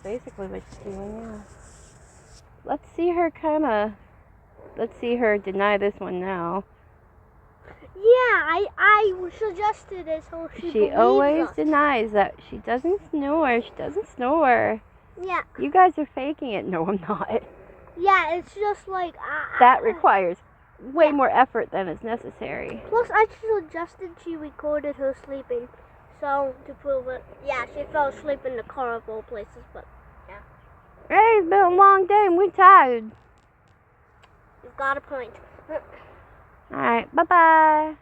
basically what she's doing, yeah. Let's see her deny this one now. Yeah, I suggested this whole She always denies that she doesn't snore. She doesn't snore. Yeah. You guys are faking it. No, I'm not. Yeah, it's just like... that requires way more effort than is necessary. Plus, I suggested she recorded her sleeping. So, to prove it, yeah, she fell asleep in the car of all places, but, yeah. Hey, it's been a long day and we're tired. You've got a point. Alright, bye-bye.